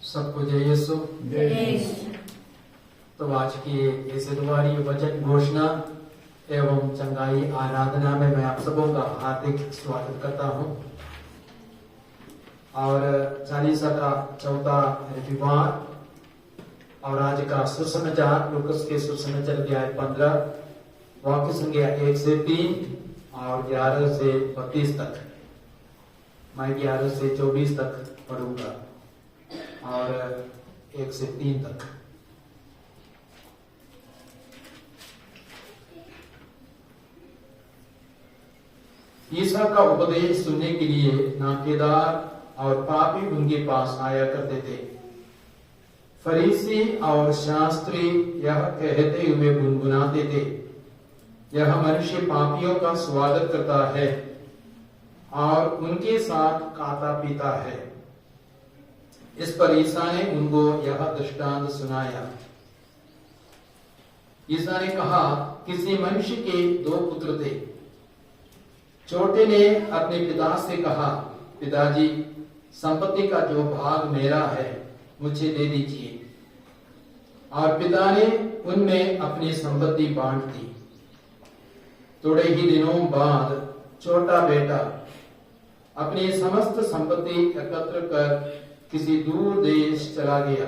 सबको जय यीशु। तो आज की इस इतवारी वचन घोषणा एवं चंगाई आराधना में मैं आप सबों का हार्दिक स्वागत करता हूं। और चालीसा का चौथा रविवार और आज का सुसमाचार लूकास के सुसमाचार अध्याय 15 वाक्य संख्या 1 से 3 और 11 से 32 तक। मैं 11 से 24 तक पढ़ूंगा और 1 से 3 तक। ईसा का उपदेश सुनने के लिए नाकेदार और पापी उनके पास आया करते थे। फरीसी और शास्त्री यह कहते हुए गुनगुनाते थे, यह मनुष्य पापियों का स्वागत करता है और उनके साथ खाता पीता है। इस पर ईसा ने उनको यह दृष्टांत सुनाया। ईसा ने कहा, किसी मनुष्य के 2 पुत्र थे। छोटे ने अपने पिता से कहा, पिताजी, संपत्ति का जो भाग मेरा है मुझे दे दीजिए। और पिता ने उनमें अपनी संपत्ति बांट दी। थोड़े ही दिनों बाद छोटा बेटा अपनी समस्त संपत्ति एकत्र कर किसी दूर देश चला गया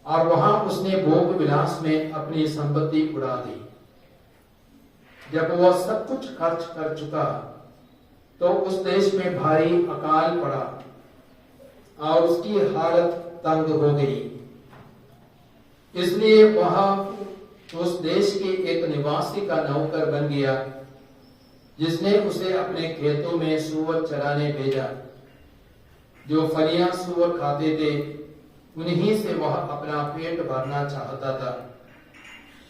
और वहां उसने भोग विलास में अपनी संपत्ति उड़ा दी। जब वह सब कुछ खर्च कर चुका तो उस देश में भारी अकाल पड़ा और उसकी हालत तंग हो गई। इसलिए वह उस देश के एक निवासी का नौकर बन गया, जिसने उसे अपने खेतों में सूअर चराने भेजा। जो फलियां सूअर खाते थे उन्हीं से वह अपना पेट भरना चाहता था,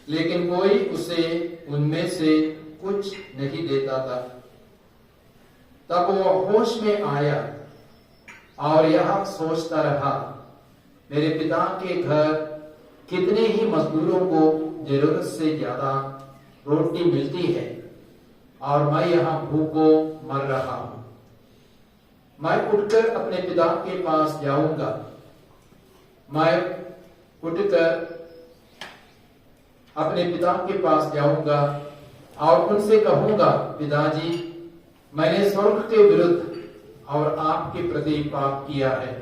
लेकिन कोई उसे उनमें से कुछ नहीं देता था। तब वह होश में आया और यह सोचता रहा, मेरे पिता के घर कितने ही मजदूरों को जरूरत से ज्यादा रोटी मिलती है और मैं यहाँ भूखों मर रहा हूं। मैं उठकर अपने पिता के पास जाऊंगा। मैं उठकर अपने पिता के पास जाऊंगा और उनसे कहूंगा, पिताजी, मैंने स्वर्ग के विरुद्ध और आपके प्रति पाप किया है।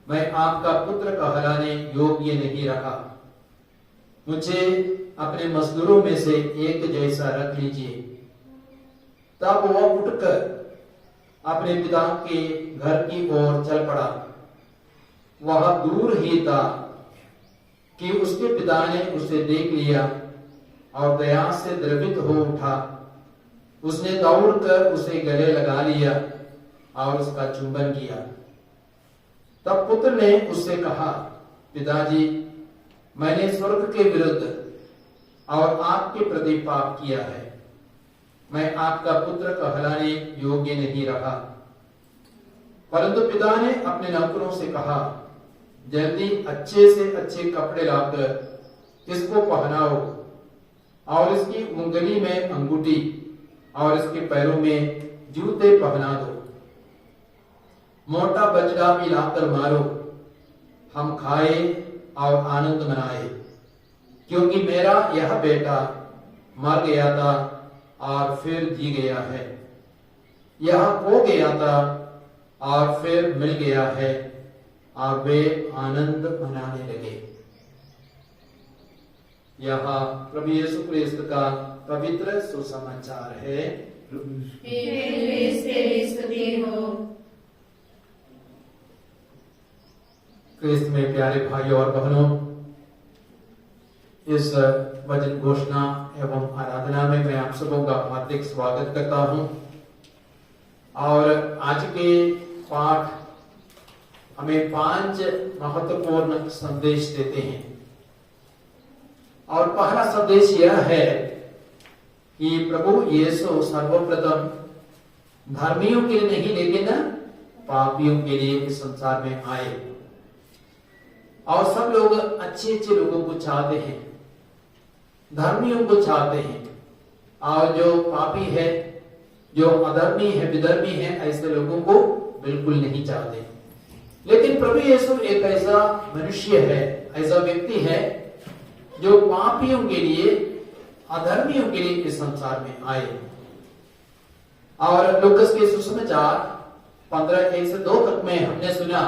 मैं आपका पुत्र कहलाने योग्य नहीं रहा। मुझे अपने मजदूरों में से एक जैसा रख लीजिए। तब वह उठकर अपने पिता के घर की ओर चल पड़ा। वह दूर ही था कि उसके पिता ने उसे देख लिया और दया से द्रवित हो उठा। उसने दौड़कर उसे गले लगा लिया और उसका चुंबन किया। तब पुत्र ने उससे कहा, पिताजी, मैंने स्वर्ग के विरुद्ध और आपके प्रति पाप किया है। मैं आपका पुत्र कहलाने योग्य नहीं रहा। परंतु पिता ने अपने नौकरों से कहा, जल्दी अच्छे से अच्छे कपड़े लाकर इसको पहनाओ और इसकी उंगली में अंगूठी और इसके पैरों में जूते पहना दो। मोटा बछड़ा भी लाकर मारो, हम खाए और आनंद मनाए, क्योंकि मेरा यह बेटा मर गया था और फिर जी गया है, यह खो गया था और फिर मिल गया है। और वे आनंद मनाने लगे। यह प्रभु यीशु क्रिस्त का पवित्र सुसमाचार है। क्रिस्त में प्यारे भाइयों और बहनों, इस वचन घोषणा एवं आराधना में मैं आप सबों का हार्दिक स्वागत करता हूं। और आज के पाठ हमें 5 महत्वपूर्ण संदेश देते हैं। और पहला संदेश यह है कि प्रभु यीशु सर्वप्रथम धर्मियों के लिए नहीं, लेकिन पापियों के लिए इस संसार में आए। और सब लोग अच्छे अच्छे लोगों को चाहते हैं, धर्मियों को चाहते हैं, और जो पापी है, जो अधर्मी है, विधर्मी है, ऐसे लोगों को बिल्कुल नहीं चाहते। लेकिन प्रभु यीशु एक ऐसा मनुष्य है, ऐसा व्यक्ति है जो पापियों के लिए, अधर्मियों के लिए इस संसार में आए। और लूकास के सुसमाचार 15:1-2 तक में हमने सुना,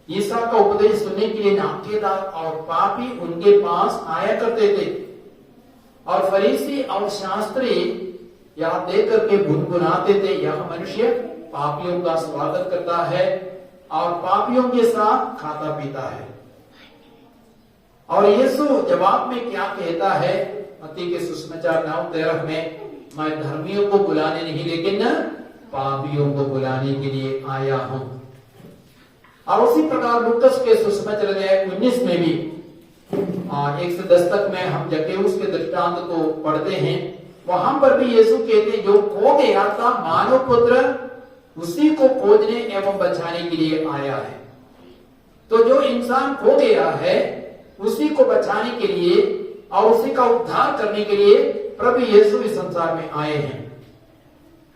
ईसा का उपदेश सुनने के लिए नाकेदार और पापी उनके पास आया करते थे, और फरीसी और शास्त्री यह देख करके गुनगुनाते थे, यह मनुष्य पापियों का स्वागत करता है और पापियों के साथ खाता पीता है। और यीशु जवाब में क्या कहता है, मत्ती के सुसमाचार 9:13 में, मैं धर्मियों को बुलाने नहीं लेकिन पापियों को बुलाने के लिए आया हूं। और उसी प्रकार लूकास के सुसमाचार 19 में भी 1-10 तक में हम जक्केऊस के दृष्टांत को पढ़ते हैं। वहां पर भी यीशु कहते, जो खो गया था मानव पुत्र उसी को खोजने एवं बचाने के लिए आया है। तो जो इंसान खो गया है उसी को बचाने के लिए और उसी का उद्धार करने के लिए प्रभु यीशु इस संसार में आए हैं।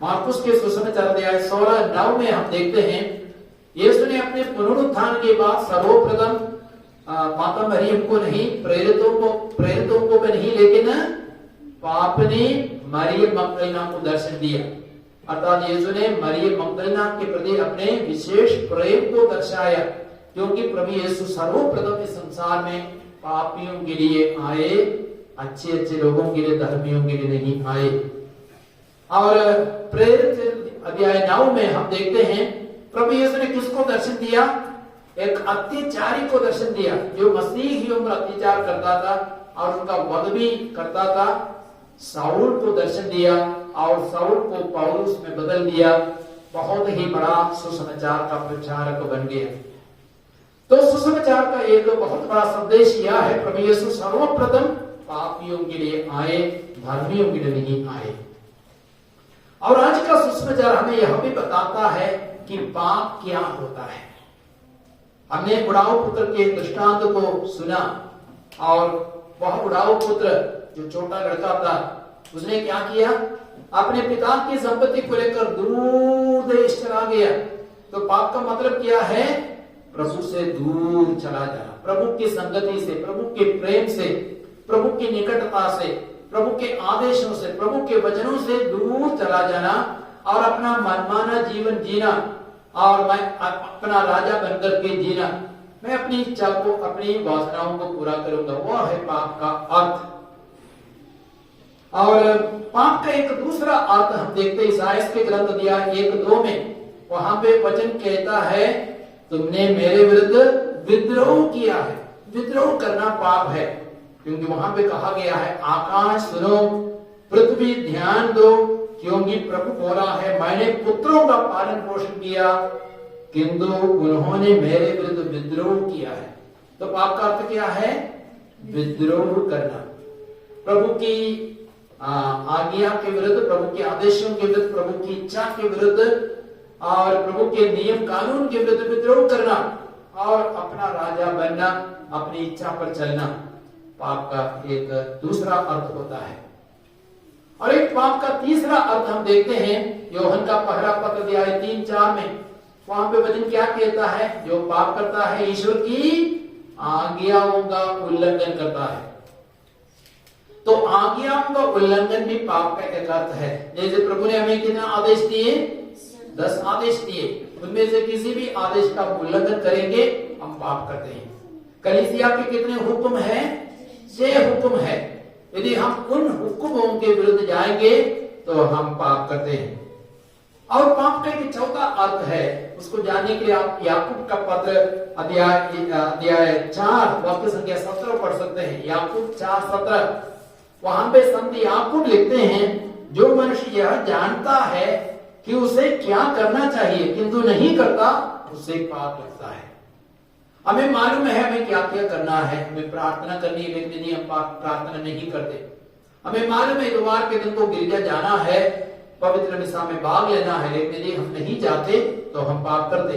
मार्कुस के सुसमाचार 16:9 में हम देखते हैं, यीशु ने अपने पुनरुत्थान के बाद सर्वप्रथम माता मरियम को नहीं, प्रेरितों को भी नहीं, लेकिन पापनी मरियम मगदलीना को दर्शन दिया। अर्थात यीशु ने मरियम मगदलीना के प्रति अपने विशेष प्रेम को दर्शाया, क्योंकि प्रभु यीशु सर्वप्रथम इस संसार में पापियों के लिए आए, अच्छे लोगों के लिए, धर्मियों के लिए नहीं आए। और प्रेरित अध्याय 9 में हम देखते हैं प्रभु यीशु ने किसको दर्शन दिया, एक अत्याचारी को दर्शन दिया, जो मसीह ही उम्र अत्याचार करता था और उनका वध भी करता था। साउल को दर्शन दिया और साउल को पौलुस में बदल दिया, बहुत ही बड़ा सुसमाचार का प्रचारक बन गया। तो सुसमाचार का एक बहुत बड़ा संदेश यह है, प्रभु यीशु सर्वप्रथम पापियों के लिए आए, धर्मियों के लिए नहीं आए। और आज का सुसमाचार हमें यह भी बताता है कि पाप क्या होता है। हमने बुढ़ाऊ पुत्र के दृष्टांत को सुना, और वह बुढ़ाऊ पुत्र जो छोटा लड़का था उसने क्या किया, अपने पिता की संपत्ति को लेकर दूर देश चला गया। तो पाप का मतलब क्या है, प्रभु से दूर चला जाना, प्रभु की संगति से, प्रभु के प्रेम से, प्रभु की निकटता से, प्रभु के आदेशों से, प्रभु के वचनों से दूर चला जाना और अपना मनमाना जीवन जीना, और मैं अपना राजा बनकर के जीना, मैं अपनी इच्छा को, अपनी वासनाओं को पूरा करूंगा, वह है पाप का अर्थ। और पाप का एक दूसरा अर्थ हम देखते हैं ईसाइयाह के ग्रंथ अध्याय 1-2 में, वहां पे वचन कहता है, तुमने मेरे विरुद्ध विद्रोह किया है। विद्रोह करना पाप है, क्योंकि वहां पे कहा गया है, आकाश सुनो, पृथ्वी ध्यान दो, क्योंकि प्रभु बोला है, मैंने पुत्रों का पालन पोषण किया किंतु उन्होंने मेरे विरुद्ध विद्रोह किया है। तो पाप का अर्थ क्या है, विद्रोह करना, प्रभु की आज्ञा के विरुद्ध, प्रभु के आदेशों के विरुद्ध, प्रभु की इच्छा के विरुद्ध और प्रभु के नियम कानून के विरुद्ध विद्रोह करना और अपना राजा बनना, अपनी इच्छा पर चलना, पाप का एक दूसरा अर्थ होता है। और एक पाप का तीसरा अर्थ हम देखते हैं यूहन्ना का पहला पत्र अध्याय 3-4 में, वहां पे वचन क्या कहता है, जो पाप करता है ईश्वर की आज्ञाओं का उल्लंघन करता है। तो आज्ञाओं का उल्लंघन भी पाप का एक अर्थ है। जैसे प्रभु ने हमें कितना आदेश दिए, 10 आदेश दिए, उनमें से किसी भी आदेश का उल्लंघन करेंगे हम पाप करते हैं। कलीसिया के कितने हुक्म है, 6 हुक्म है। यदि हम उन हुक्मों के विरुद्ध जाएंगे तो हम पाप करते हैं। और पाप का एक चौथा अर्थ है, उसको जानने के लिए आप याकूब का पत्र अध्याय 4 वाक्य संख्या 17 पढ़ सकते हैं। याकूब 4:17, वहां पे संत याकूब लिखते हैं, जो मनुष्य यह जानता है कि उसे क्या करना चाहिए किंतु नहीं करता, उसे पाप लगता है। हमें मालूम है हमें क्या क्या करना है, हमें प्रार्थना करनी है, लेकिन यदि हम प्रार्थना नहीं करते, हमें मालूम है इतवार के दिन को गिरजा जाना है, पवित्र मिसा में भाग लेना है, लेकिन यदि हम नहीं जाते तो हम पाप करते।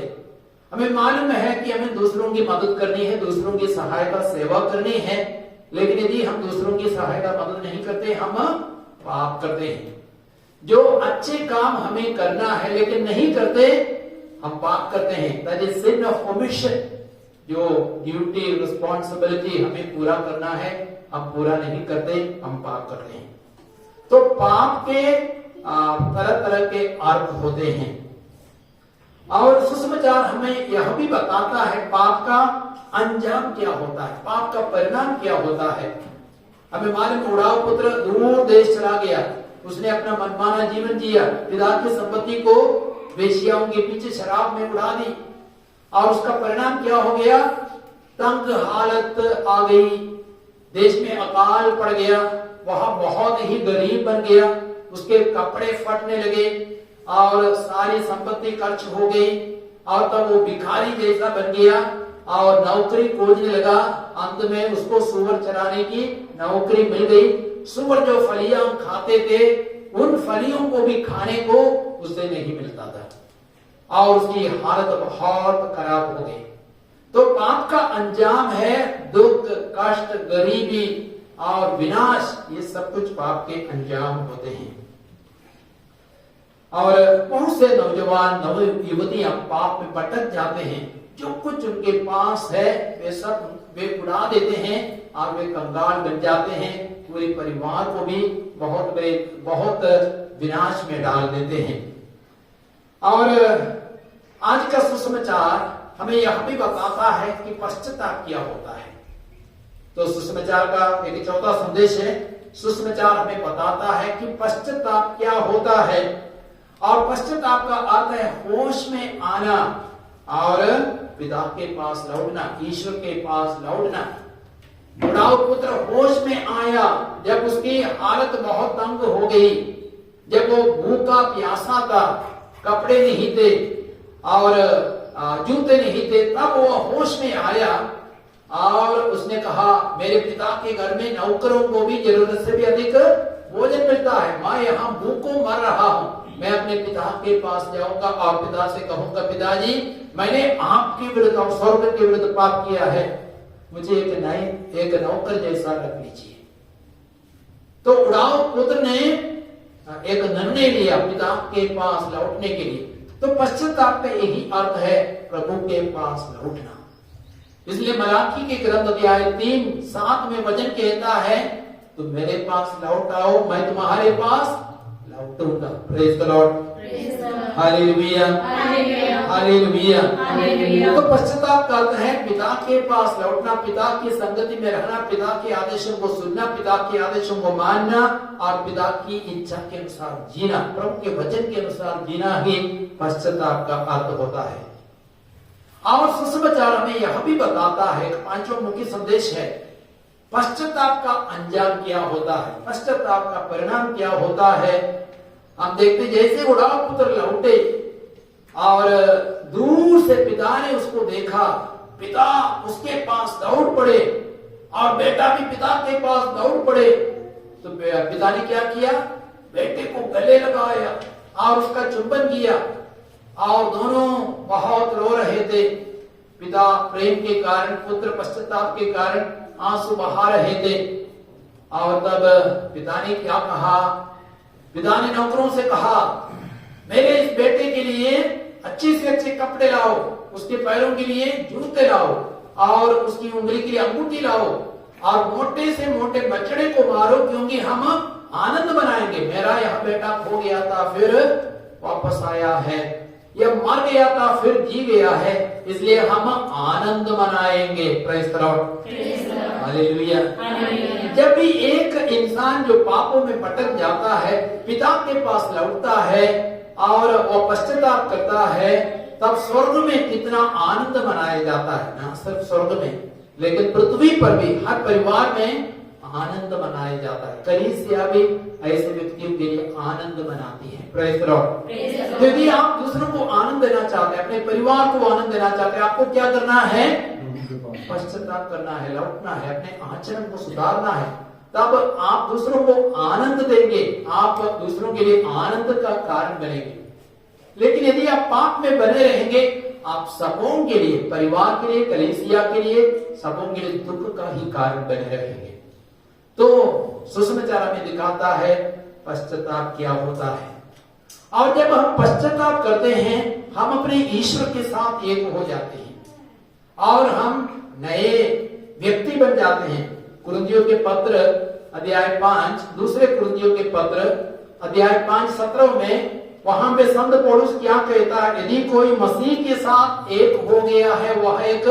हमें मालूम है कि हमें दूसरों की मदद करनी है, दूसरों की सहायता सेवा करनी है, लेकिन यदि हम दूसरों की सहायता मदद नहीं करते हम पाप करते हैं। जो अच्छे काम हमें करना है लेकिन नहीं करते, हम पाप करते हैं, that is sin of omission. जो ड्यूटी रिस्पॉन्सिबिलिटी हमें पूरा करना है, हम पूरा नहीं करते, हम पाप करते हैं। तो पाप के तरह तरह के अर्थ होते हैं और सुसमाचार हमें यह भी बताता है पाप का अंजाम क्या होता है, पाप का परिणाम क्या होता है। हमें मालूम, उड़ाव पुत्र दूर देश चला गया, उसने अपना मनमाना जीवन जिया, पिता की संपत्ति को वेश्याओं के पीछे शराब में उड़ा दी और उसका परिणाम क्या हो गया, तंग हालत आ गई, देश में अकाल पड़ गया, वहां बहुत ही गरीब बन गया, उसके कपड़े फटने लगे और सारी संपत्ति खर्च हो गई और तब वो भिखारी जैसा बन गया और नौकरी खोजने लगा। अंत में उसको सुअर चराने की नौकरी मिल गई। सुअर जो फलियां खाते थे उन फलियों को भी खाने को उसे नहीं मिलता था और उसकी हालत बहुत खराब हो गई। तो पाप का अंजाम है दुख, कष्ट, गरीबी और विनाश, ये सब कुछ पाप के अंजाम होते हैं। और बहुत से नौजवान नव युवतियां पाप में भटक जाते हैं, जो कुछ उनके पास है वे सब वे उड़ा देते हैं और वे कंगाल बन जाते हैं, पूरे परिवार को भी बहुत विनाश में डाल देते हैं। और आज का सुसमाचार हमें यह भी बताता है कि पश्चाताप क्या होता है। तो सुसमाचार का एक चौथा संदेश है, सुसमाचार हमें बताता है कि पश्चाताप क्या होता है। और पश्चाताप का अर्थ है होश में आना और पिता के पास लौटना, ईश्वर के पास लौटना। बुढ़ाऊ पुत्र होश में आया जब उसकी हालत बहुत तंग हो गई, जब वो भूखा प्यासा था, कपड़े नहीं थे और जूते नहीं थे, तब वो होश में आया और उसने कहा मेरे पिता के घर में नौकरों को भी जरूरत से भी अधिक भोजन मिलता है, मैं यहाँ भूखों मर रहा हूँ, मैं अपने पिता के पास जाऊंगा और पिता से कहूंगा पिताजी मैंने आपके विरुद्ध और स्वर्ग के विरुद्ध पाप किया है, मुझे एक नौकर जैसा रख लीजिए। तो उड़ाऊ पुत्र ने एक निर्णय लिया पिता के पास लौटने के लिए। तो पश्चाताप का यही अर्थ है प्रभु के पास लौटना। इसलिए मलाकी के ग्रंथ अध्याय 3:7 में वचन कहता है तुम मेरे पास लौट आओ, मैं तुम्हारे पास लौटूंगा। Praise the Lord, hallelujah, hallelujah. तो पश्चाताप का अर्थ है पिता के पास लौटना, पिता की संगति में रहना, पिता के आदेशों को सुनना, पिता के आदेशों को मानना और पिता की इच्छा के अनुसार जीना, प्रभु के वचन के अनुसार जीना ही पश्चाताप का अर्थ होता है। और सुसमाचार हमें यह भी बताता है, पांचवा मुख्य संदेश है, पश्चाताप का अंजाम क्या होता है, पश्चाताप का परिणाम क्या होता है। हम देखते जैसे उड़ाऊ पुत्र लौटे और दूर से पिता ने उसको देखा, पिता उसके पास दौड़ पड़े और बेटा भी पिता के पास दौड़ पड़े। तो पिता ने क्या किया, बेटे को गले लगाया और उसका चुंबन किया और दोनों बहुत रो रहे थे। पिता प्रेम के कारण, पुत्र पश्चाताप के कारण आंसू बहा रहे थे। और तब पिता ने क्या कहा, पिता ने नौकरों से कहा मेरे इस बेटे के लिए अच्छे से अच्छे कपड़े लाओ, उसके पैरों के लिए जूते लाओ और उसकी उंगली के लिए अंगूठी लाओ और मोटे से मोटे बछड़े को मारो, क्योंकि हम आनंद मनाएंगे। मेरा यह बेटा खो गया था फिर वापस आया है, यह मर गया था फिर जी गया है, इसलिए हम आनंद मनाएंगे। Praise the Lord, hallelujah. जब भी एक इंसान जो पापों में भटक जाता है, पिता के पास लौटता है और वो पश्चाताप करता है, तब स्वर्ग में कितना आनंद मनाया जाता है। ना सिर्फ स्वर्ग में, लेकिन पृथ्वी पर भी हर परिवार में आनंद मनाया जाता है। कलीसिया भी ऐसे व्यक्तियों के लिए आनंद मनाती है। Praise the Lord. तो यदि आप दूसरों को आनंद देना चाहते हैं, अपने परिवार को आनंद देना चाहते हैं, आपको क्या करना है, पश्चाताप करना है, लौटना है, अपने आचरण को सुधारना है, तब आप दूसरों को आनंद देंगे, आप दूसरों के लिए आनंद का कारण बनेंगे। लेकिन यदि आप पाप में बने रहेंगे, आप सबों के लिए, परिवार के लिए, कलीसिया के लिए, सबों के लिए दुख का ही कारण बने रहेंगे। तो सुसमाचार हमें दिखाता है पश्चाताप क्या होता है। और जब हम पश्चाताप करते हैं हम अपने ईश्वर के साथ एक हो जाते हैं और हम नए व्यक्ति बन जाते हैं। कुरिन्थियों के पत्र अध्याय 5, दूसरे कुरिन्थियों के पत्र अध्याय 5:17 में वहां पे संत पौलुस क्या कहता है, यदि कोई मसीह के साथ एक हो गया है वह एक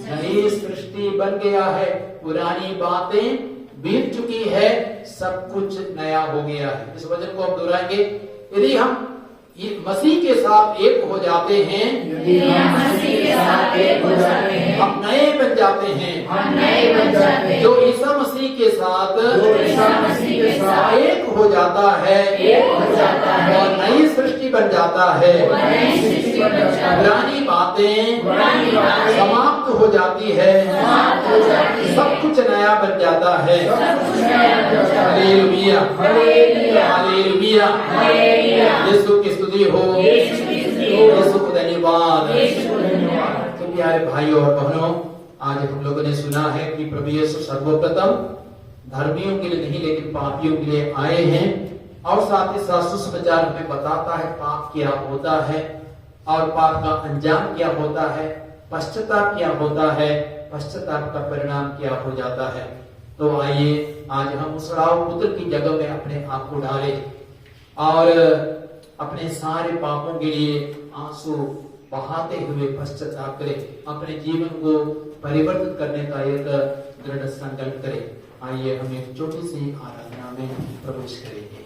नई सृष्टि बन गया है, पुरानी बातें बीत चुकी है, सब कुछ नया हो गया है। इस वचन को हम दोहराएंगे, यदि हम मसीह के साथ एक हो जाते हैं, यदि हम मसीह के साथ एक हो जाते हैं, हम नए बन जाते हैं, हम नए बन जाते हैं। जो ईसा मसीह के साथ एक हो जाता है, एक हो जाता है, और नई सृष्टि बन जाता है, नई सृष्टि बन जाता है। पुरानी बातें समाप्त हो जाती है, समाप्त हो जाती है, सब कुछ नया बन जाता है। सब कुछ नया बन जाता है। Hallelujah, hallelujah, hallelujah, hallelujah. Yeshu की स्तुति हो, यीशु की स्तुति हो, यीशु को धन्यवाद। यीशु को धन्यवाद। तो प्यारे भाइयों और बहनों, आज हम लोगों ने सुना है कि प्रभु यीशु सर्वप्रथम धर्मियों के लिए नहीं लेकिन पापियों के लिए आए हैं, और साथ ही साथ सुसमाचार हमें बताता है पाप क्या होता है और पाप का अंजाम क्या होता है, पश्चाताप क्या होता है, पश्चाताप का परिणाम क्या हो जाता है। तो आइए आज हम उस राव पुत्र की जगह में अपने आप को डालें और अपने सारे पापों के लिए आंसू बहाते हुए पश्चाताप करें, अपने जीवन को परिवर्तित करने का एक दृढ़ संकल्प करें। आइए हम एक छोटी सी आराधना में प्रवेश करेंगे।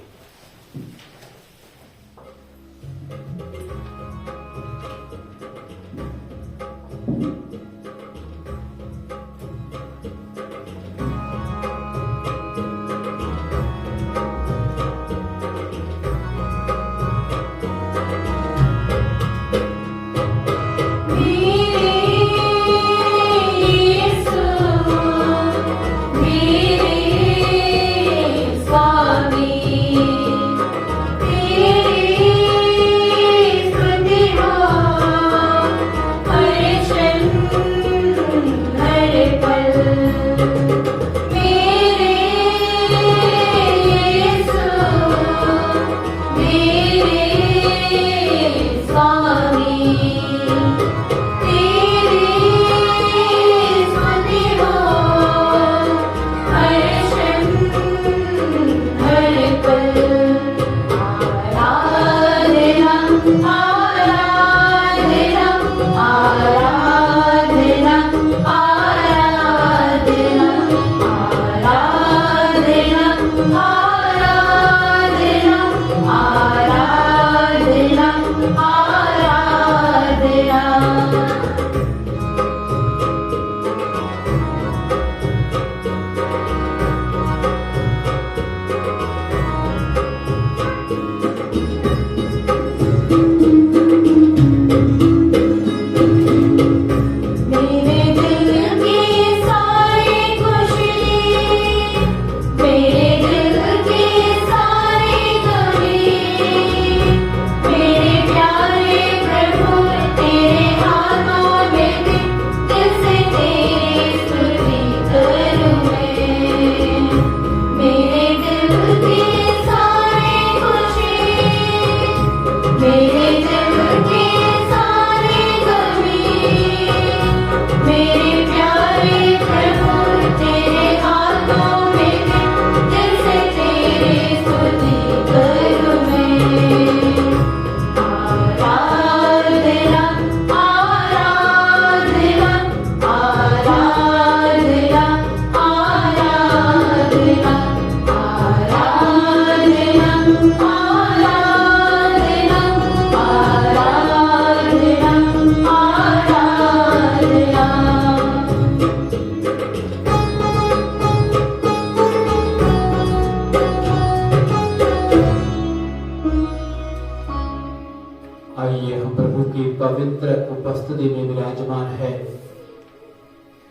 पवित्र उपस्थिति में विराजमान है।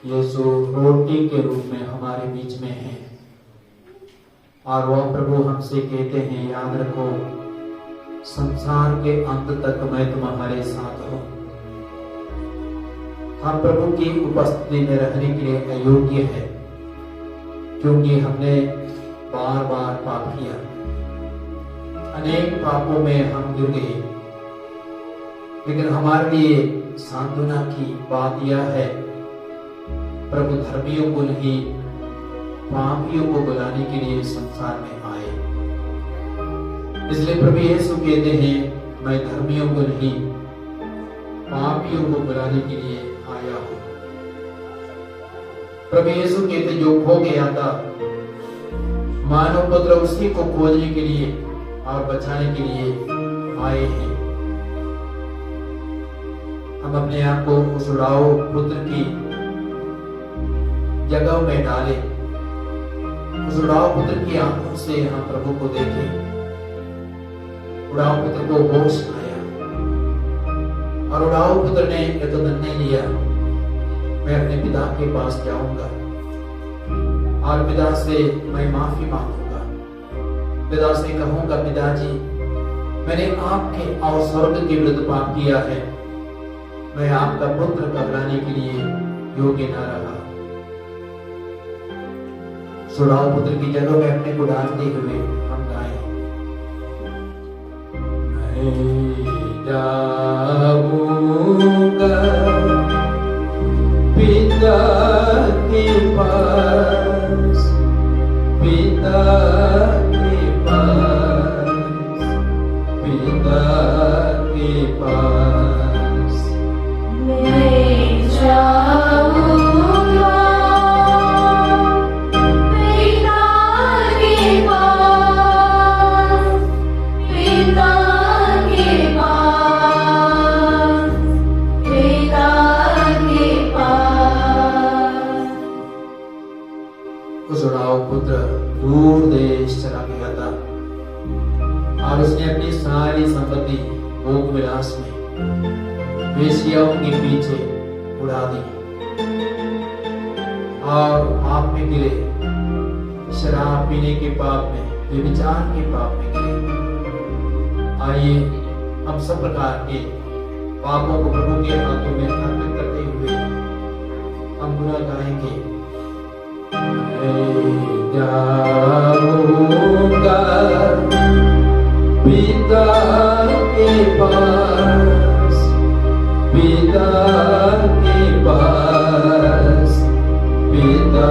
यीशु रोटी के रूप में हमारे बीच में है और वह प्रभु हमसे कहते हैं, याद रखो संसार के अंत तक मैं तुम्हारे साथ हूं। हम प्रभु की उपस्थिति में रहने के लिए अयोग्य है क्योंकि हमने बार बार पाप किया, अनेक पापों में हम गिर गए लेकिन हमारे लिए सांत्वना की बात यह है, प्रभु धर्मियों को नहीं पापियों को बुलाने के लिए संसार में आए। इसलिए प्रभु यीशु कहते हैं, मैं धर्मियों को नहीं पापियों को बुलाने के लिए आया हूं। प्रभु यीशु कहते, जो खो गया था मानव पुत्र उसी को खोजने के लिए और बचाने के लिए आए हैं। हम अपने आप को उस उड़ाऊ पुत्र की जगह में डालें, उस उड़ाऊ पुत्र की आंखों से हम प्रभु को देखें। उड़ाऊ पुत्र को होश आया और उड़ाऊ पुत्र ने एक निर्णय लिया, मैं अपने पिता के पास जाऊंगा और पिता से मैं माफी मांगूंगा। पिता से कहूंगा, पिताजी मैंने आपके और स्वर्ग के विरुद्ध पाप किया है, मैं आपका पुत्र कहलाने के लिए योग्य न रहा। सुड़ाऊ पुत्र की जगह में अपने को डालते हुए हम गाएं, मैं जाऊंगा पिता के पास, पिता के पास, पिता के पास। मैं जाऊंगा पिता के पास, पिता के पास, पिता के पास। उस उड़ाऊ पुत्र दूर देश चला गया था और उसने अपनी सारी संपत्ति भोग विलास में वेश्याओं के पीछे उड़ा दी और पाप में गिरे, शराब पीने के पाप में, व्यभिचार के पाप में गिरे। आइए हम सब प्रकार के पापों को प्रभु के हाथों में अर्पित करते हुए हम बुरा गाएंगे, मैं जाऊंगा पिता के पास, पिता के पास, पिता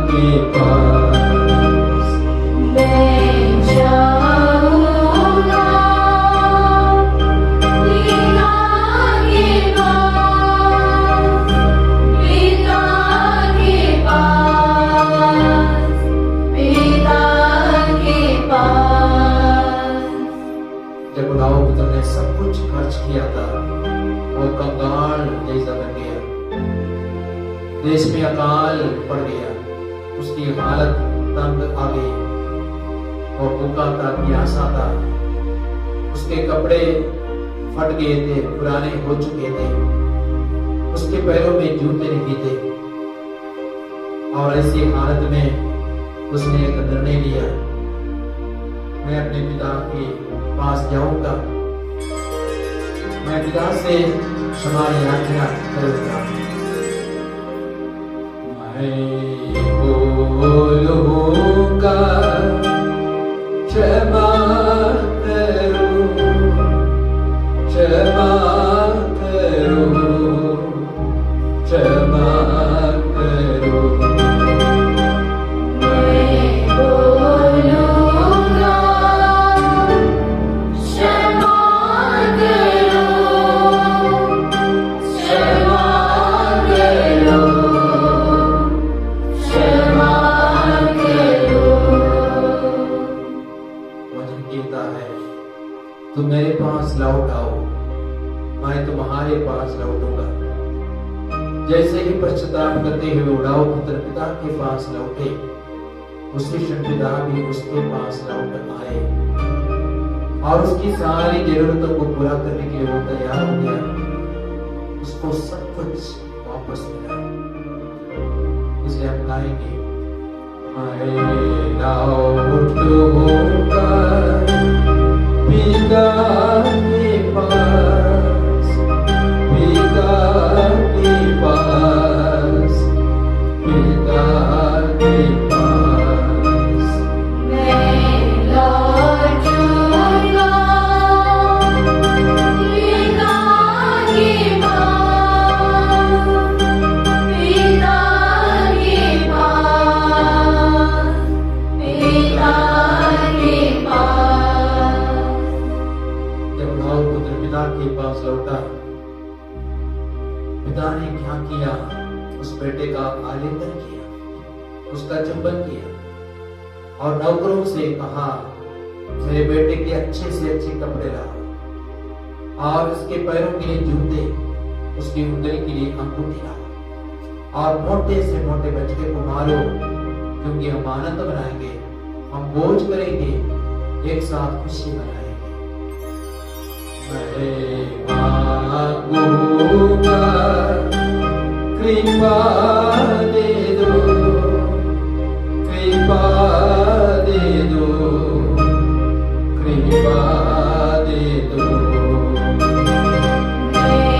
के पास। मैं जाऊंगा पिता के पास, पिता के पास, पिता के पास। जब उड़ाऊ पुत्र ने सब कुछ खर्च किया था, वो कंगाल जैसा बन गया, देश में अकाल पड़ गया, उसकी हालत तंग आ गई, वो भूखा था, प्यासा था, उसके कपड़े फट गए थे, पुराने हो चुके थे, उसके पैरों में जूते नहीं थे। और ऐसी हालत में उसने एक निर्णय लिया, मैं अपने पिता के पास जाऊंगा, मैं पिता से क्षमा याचना करूंगा। मैं बोलूंगा क्षमा करो, क्षमा करो, क्षमा करो। मैं बोलूंगा क्षमा करो, क्षमा करो, क्षमा करो। वचन कहता है, तुम मेरे पास लौट आओ, मैं तुम्हारे पास लौटूंगा। जैसे ही पश्चाताप करते हुए उड़ाऊ पुत्र पिता के पास लौटे, उसके पिता भी उसके पास लौट आए और उसकी सारी जरूरतों को पूरा करने के लिए वो तैयार हो गया। उसको सब कुछ वापस मिला। इसलिए हम गाएंगे, मैं लौटूंगा पिता के पास, पिता के पास, पिता के पास। मैं लौटूंगा पिता पिता ने क्या किया, उस बेटे का आलिंगन किया, उसका चुंबन किया और नौकरों से कहा, मेरे बेटे के अच्छे से अच्छे कपड़े लाओ और उसके पैरों के लिए जूते, उसकी उंगली के लिए अंगूठी लाओ और मोटे से मोटे बच्चे को मारो, क्योंकि हम आनंद मनाएंगे, हम भोज करेंगे, एक साथ खुशी मनाएंगे। मैं मांगूंगा कृपा दे दो, कृपा दे दो, कृपा दे दो। मैं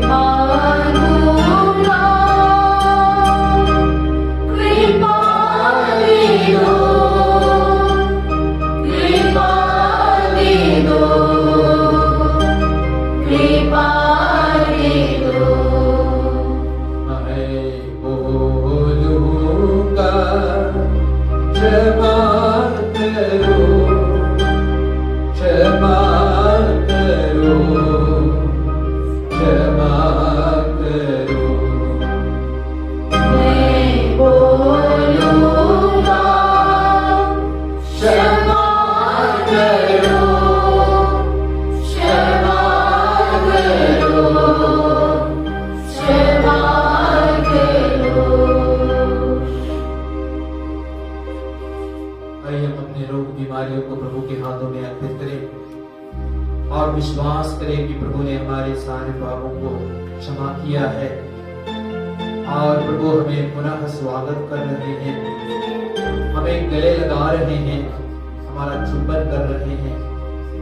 मांगूंगा कृपा दे दो, कृपा दे दो, कृपा दे दो। मैं बोलूंगा क्षमा करो, क्षमा करो, क्षमा करो। मैं बोलूंगा क्षमा करो, क्षमा करो, क्षमा करो। आइए हम अपने रोग बीमारियों को प्रभु के हाथों में अर्पित करें और विश्वास करें कि प्रभु ने हमारे सारे पापों को क्षमा किया है और प्रभु हमें पुनः स्वागत कर रहे हैं, हमें गले लगा रहे हैं, हमारा चुंबन कर रहे हैं,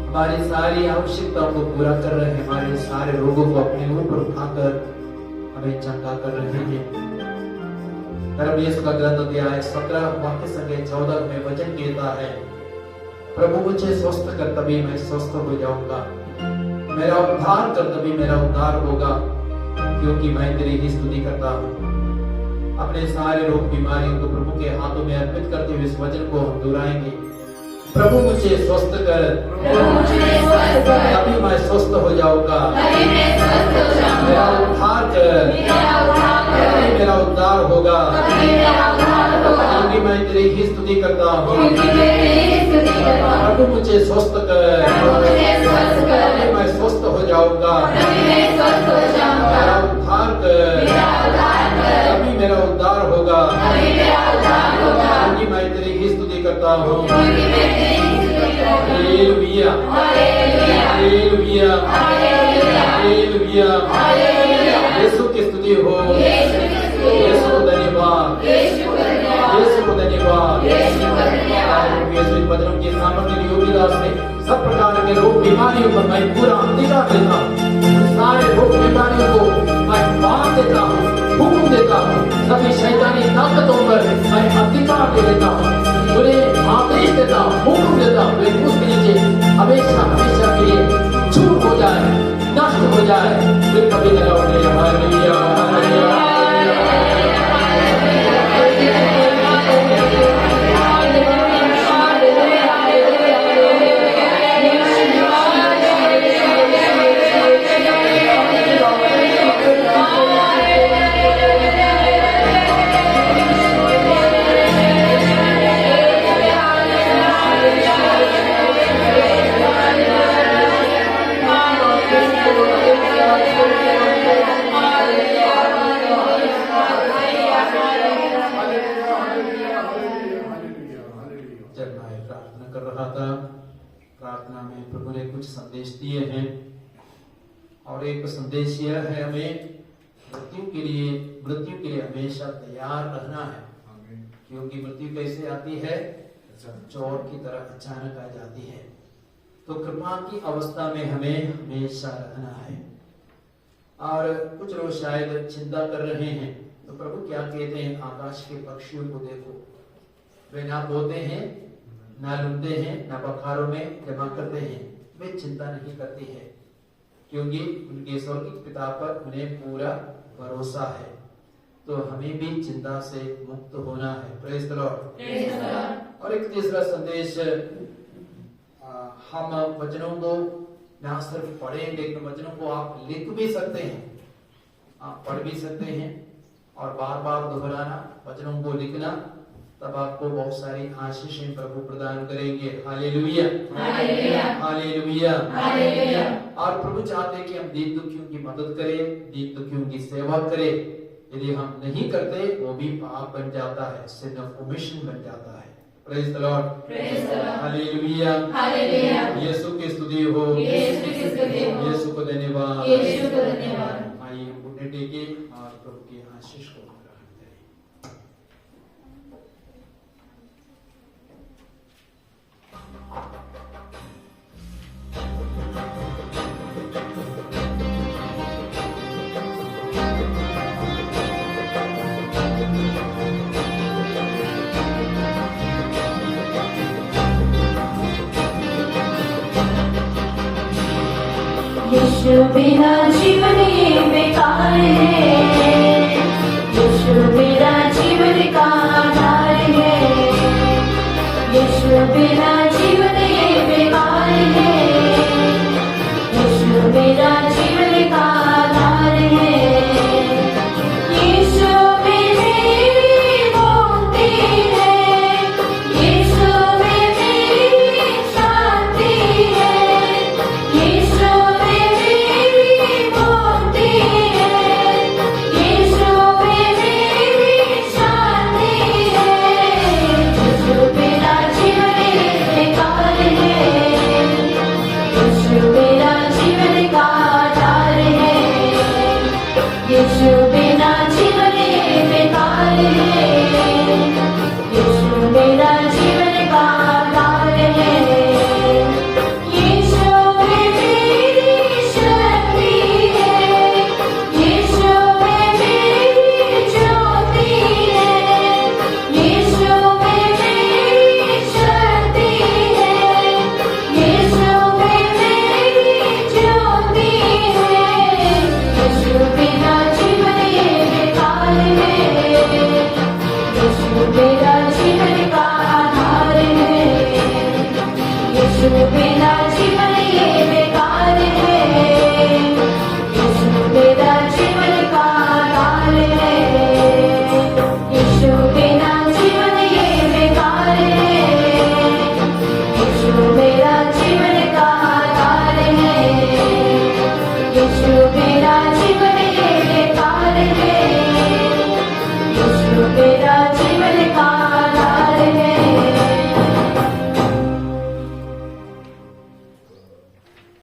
हमारी सारी आवश्यकताओं को पूरा कर रहे हैं, हमारे सारे रोगों को अपने ऊपर उठाकर हमें चंगा कर रहे हैं। धर्मयीशु का ग्रंथ अध्याय 17 वाक्य संख्या 14 में वचन कहता है, प्रभु मुझे स्वस्थ कर तभी मैं स्वस्थ हो जाऊंगा, मेरा उद्धार कर तभी मेरा उद्धार होगा, क्योंकि मैं तेरी ही स्तुति करता हूँ। अपने सारे रोग बीमारियों को प्रभु के हाथों में अर्पित करते हुए इस वचन को हम दोहराएंगे। प्रभु मुझे स्वस्थ कर, तभी मैं स्वस्थ हो जाऊंगा, मेरा उद्धार कर, तभी मेरा उद्धार होगा, क्योंकि मैं तेरी ही स्तुति करता हूँ। प्रभु मुझे स्वस्थ कर, तभी मैं स्वस्थ हो जाऊंगा, मेरा उद्धार कर, तभी मेरा उद्धार होगा, क्योंकि मैं तेरी ही स्तुति करता हूँ। Hallelujah, hallelujah, hallelujah. यीशु की स्तुति हो, यीशु को धन्यवाद, यीशु को धन्यवाद। यीशु इन वचनों की सामर्थ्य योगिता से सब प्रकार के रोग बीमारियों पर मैं पूरा अधिकार देता हूँ, सारे रोग बीमारियों को मैं बांध देता हूँ, हुक्म देता हूँ, सभी शैतानी ताकतों पर मैं अधिकार दे देता हूँ, उन्हें आदेश देता हूँ, हुक्म देता हूँ, वे उसके नीचे हमेशा हमेशा के लिए चूर हो जाए, नष्ट हो जाए, फिर कभी न लौटे। Hallelujah, hallelujah. प्रार्थना में प्रभु ने कुछ संदेश दिए हैं और एक संदेश यह है, हमें मृत्यु के लिए हमेशा तैयार रहना है, क्योंकि मृत्यु कैसे आती है, चोर की तरह अचानक आ जाती है। तो कृपा की अवस्था में हमें हमेशा रहना है। और कुछ लोग शायद चिंता कर रहे हैं, तो प्रभु क्या कहते हैं, आकाश के पक्षियों को देखो, वे ना बोते हैं, ना लुनते हैं, ना बखारों में जमा करते हैं, वे चिंता नहीं करती है, क्योंकि उनके स्वर्गीय पिता पर उन्हें पूरा भरोसा है। तो हमें भी चिंता से मुक्त होना है। Praise the Lord. और एक तीसरा संदेश, हम वचनों को ना सिर्फ पढ़ें, लेकिन वचनों को आप लिख भी सकते हैं। आप पढ़ भी सकते हैं और बार बार दोहराना, वचनों को लिखना, तब आपको बहुत सारी आशीषें प्रभु प्रदान करेंगे। Hallelujah, hallelujah, hallelujah, hallelujah. और प्रभु चाहते हैं कि हम दीन दुखियों की मदद करें, दीन दुखियों की सेवा करें। यदि हम नहीं करते वो भी पाप बन जाता है, सिन ऑफ ओमिशन बन जाता है। Praise the Lord, praise the Lord, hallelujah, hallelujah. Yeshu की स्तुति हो, यीशु की स्तुति हो, यीशु को धन्यवाद। यीशु को धन्यवाद। आइए हम घुटने टेके और प्रभु की आशीष को ग्रहण करें। यीशु बिना जीवन ये बेकार है।